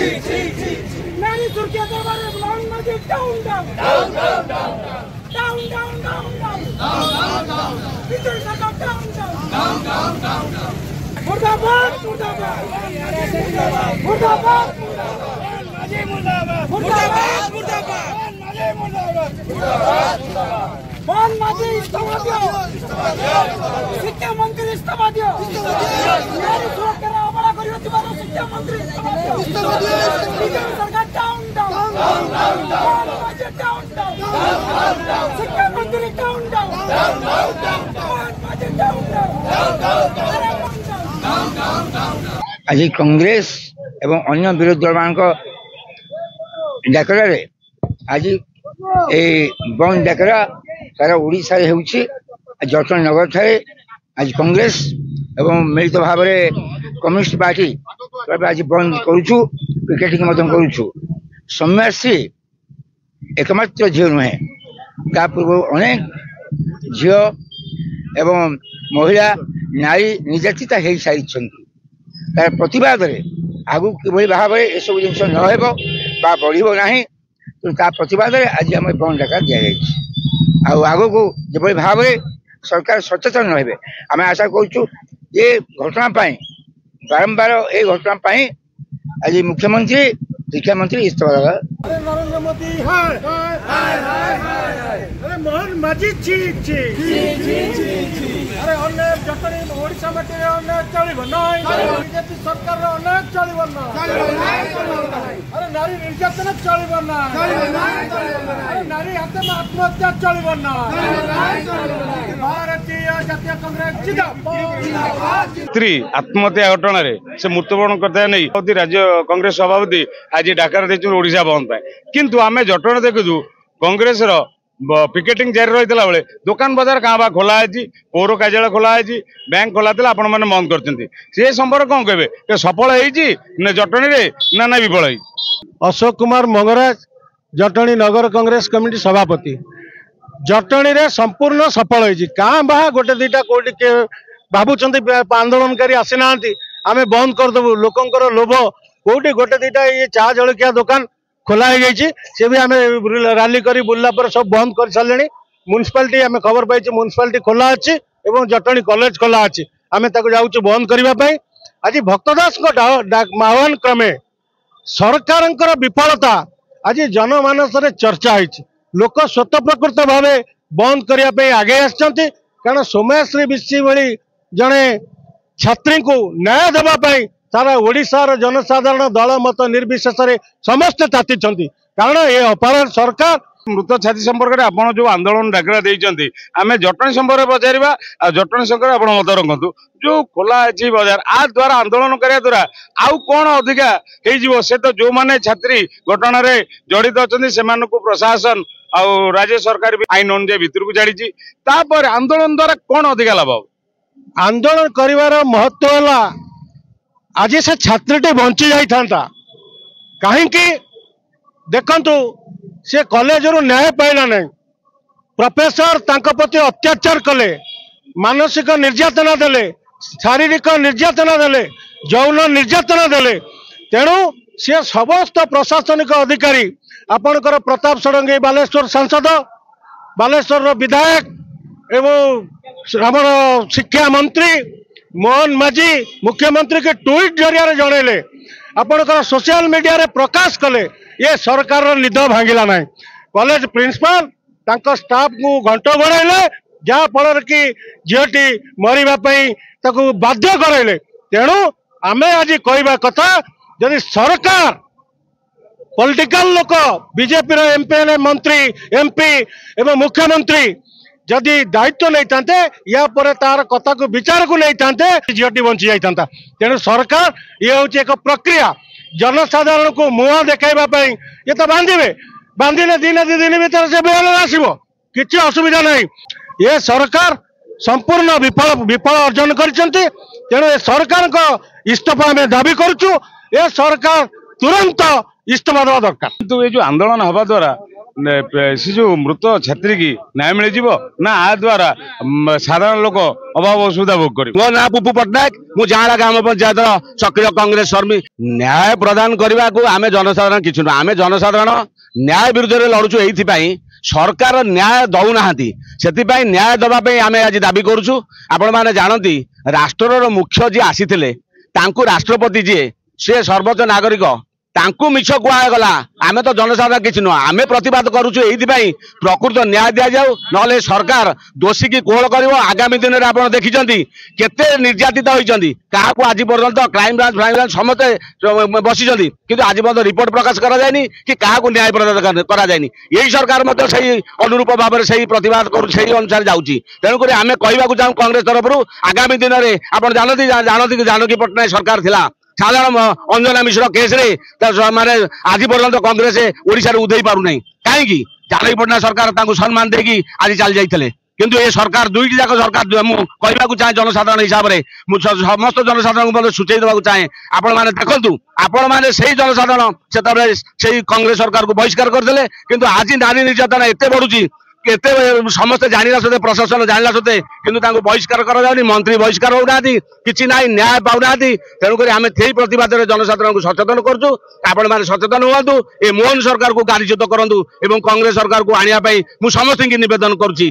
नारी सुरक्षा दरबार ब्लॉन मजे डाउन डाउन विजय सरकार डाउन मुर्दाबाद मुर्दाबाद मुर्दाबाद मजे मुर्दाबाद मुर्दाबाद मुर्दाबाद मजे मुर्दाबाद मुर्दाबाद वन मजे इस्तीफा दियो शिक्षा मंत्री इस्तीफा दियो नारी सुरक्षा अवहेला करियो शिक्षा मंत्री इस्तीफा दियो विजय सरकार डाउन डाउन मजे डाउन डाउन शिक्षा मंत्री डाउन डाउन मजे डाउन आज कांग्रेस एवं अन्य विरोधी दल मान डाकरा आज बंद डाकरा सारा ओडिशा जटन नगर ठारे आज कांग्रेस एवं मिलित भाव में कम्युनिस्ट पार्टी आज बंद करुचु पिकेटिंग करुचु समयासी एकमात्र झील नुहे ता पूर्व अनेक झील एवं महिला नारी निर्यातिता हो सारी तार प्रतिवाद आगु कि भाव में यह सब जिन बढ़ ना तो ता प्रतिवाद आज आम बंद डाका दि आग को जो भाव में सरकार सचेतन रहे आम आशा करुचु ये घटना बारंबार ये घटना आज मुख्यमंत्री शिक्षा मंत्री इस्तीफा लगा। नरेंद्र मोदी हाय अरे मोहन माझी छी छी अरे अनेक जटनी ओडिशा माटी अनेक चलिब नाई बीजेपी सरकार अनेक चलिब ना अरे नारी निर्यातन चलिब ना अरे नारी हाथ में आत्महत्या चलिब ना भारतीय जातीय कांग्रेस जिंदाबाद स्त्री आत्महत्या घटना से मृत्युवरण करता नहीं राज्य कांग्रेस सभापति आज डाकर देचु ओडिशा बंद पाए किंतु आमे जटन देखु कांग्रेस पिकेटिंग जारी रही बेले दुकान बजार क्या खोला है पौर कार्यालय खोला है बैंक खोला था आपण मैंने बंद कर संपर्क कौन कहे सफल हो जटनी ना ना विफल अशोक कुमार मंगराज जटनी नगर कांग्रेस कमिटी सभापति जटनी रे संपूर्ण सफल हो बाहा गोटे दीटा कोटी भावुं आंदोलनकारी आसीना आम बंद करदेबू लोकंर लोभ कोटी गोटे दीटा ये चा जलखिया दुकान खोला सी भी आम रैली कर बुलला पर सब बंद कर सारे म्युनिसिपालिटी आम खबर पाई म्युनिसिपालिटी खोला अच्छी और जटनी कॉलेज खोला अच्छी आम जाऊँ बंद करने आज भक्तदास आह्वान क्रमे सरकार विफलता आज जनमानस चर्चा है लोक स्वतः प्रकृत भाव बंद करने आगे कारण सोमयाश्री बिशी भली जड़े छात्री को न्याय देवाई सारा ओडिशार जनसाधारण दल मत निर्विशेष समस्ते ताती कारण ये अपराध सरकार मृत छाती संपर्क में आप जो आंदोलन डाकरा देते आम जटनी संपर्क पचारा जटनी संपर्क आप मत रखु जो खोला है बजार आ द्वारा आंदोलन करने द्वारा आउ कौन अधिका हो से तो जो मैंने छात्री घटना जड़ित अच्छा से प्रशासन और राज्य सरकार भी आईन अनुजाई भितर को छाड़ी आंदोलन द्वारा कौन अधिका लाभ आंदोलन कर महत्व है आज से छात्री बंची जाता कहीं देखु से कॉलेज रु न्याय पाइला नहीं प्रोफेसर तांको प्रति अत्याचार कले मानसिक निर्यातना देले शारीरिक निर्यातना देले यौन निर्यातना देले तेणु से समस्त प्रशासनिक अधिकारी आपणकर प्रताप षडंगी बालेश्वर सांसद बालेश्वर विधायक एवं आमर शिक्षा मंत्री मोहन माझी मुख्यमंत्री के ट्वीट जरिया जनइले आपणकर सोशल मीडिया रे प्रकाश कले ये सरकार निद भांगिला ना कॉलेज प्रिंसिपल तांको स्टाफ को घंट बढ़ाइले जहाँ फल कि झीटी मरवाई बाध्य कराइले तेणु आम आज कहवा कथा जदि सरकार पॉलिटिकल लोक बीजेपी एमपीएलए मंत्री एमपी एवं मुख्यमंत्री जदि दायित्व नहीं था या पर तार कथा को विचार को नहीं था झीटी बंची जाता तेणु सरकार ये हूँ एक प्रक्रिया जनसाधारण को मुह देखा ये तो बांधिले दिन दि दिन भर से बेल आसो कि असुविधा नहीं ये सरकार संपूर्ण विफल अर्जन करेणु सरकार इस्तीफा आम दाबी करुचु ये सरकार तुरंत इस्तीफा देवा दरकार। किंतु ये जो आंदोलन हवा द्वारा से जो मृत छात्री की न्याय मिल ना आ द्वारा साधारण लोक अभाव असुविधा भोग कर मो ना पुपु पट्टनायक मु जाड़ा ग्राम पंचायत सक्रिय कांग्रेस कर्मी न्याय प्रदान करने को आम जनसाधारण किछु ना आम जनसाधारण न्याय विरुद्ध में लड़ुचु एई सरकार न्याय दौना से न्याय दवाई आम आज दाबी करुचु आपण मैंने जानती राष्ट्र मुख्य जी आसी राष्ट्रपति जी सी सर्वोच्च नागरिक तांकु मिछ कुआगला आमे तो जनसाधारण किछि न आमे प्रतिवाद करूछु एइथिपाई प्रकृत न्याय दिया जाऊ नले सरकार दोषी की कोहल करिवो आगामी दिन रे आपण देखिचंती केते निर्यातित होइचंती काहाकू आज पर्यंत क्राइम ब्रांच समस्त बसिचंती किंतु आज पर्यंत रिपोर्ट प्रकाश करा जायनी कि काहाकू न्याय प्रदान करा जायनी एही सरकार मते सही अनुरूप भाबरे सही प्रतिवाद करू सही अनुसार जाउची तेनु करी आमे कहबाकू चाहू कांग्रेस तरफरु आगामी दिन रे आपण जानती जानकी पटनायक सरकार थिला साधारण अंजना मिश्र केस रे माने आज पर्यंत कांग्रेस ओडिशा रे उधेई पारु नहीं कहीं जानकी पटनायक सरकार तांको सम्मान देकी आज चल जाइतले किंतु ये सरकार दुईटी जाक सरकार मु कहबाकू चाहे जनसाधारण हिसाब रे मु समस्त जनसाधारण को सूचई देबाकू चाहे आपण माने देखंतु आपण माने सही जनसाधारण सेतबे सही कांग्रेस सरकार को बहिष्कार करदेले किंतु आज नारी निर्यातना एते बढ़ुची केते समस्त जानिला सते प्रशासन जानिला सते किंतु तांको बहिष्कार करा जाउनी मंत्री बहिष्कार होउनाती किछि नाही न्याय पाउनाती तेनु करी आमे थेई प्रतिवाद रे जनसाधारण को सचेतन करछु आपण माने सचेतन हुआंतु ए मोहन सरकार को कार्यच्युत करंतु एवं कांग्रेस सरकार को आनिया पई मु समस्त की निवेदन करछि।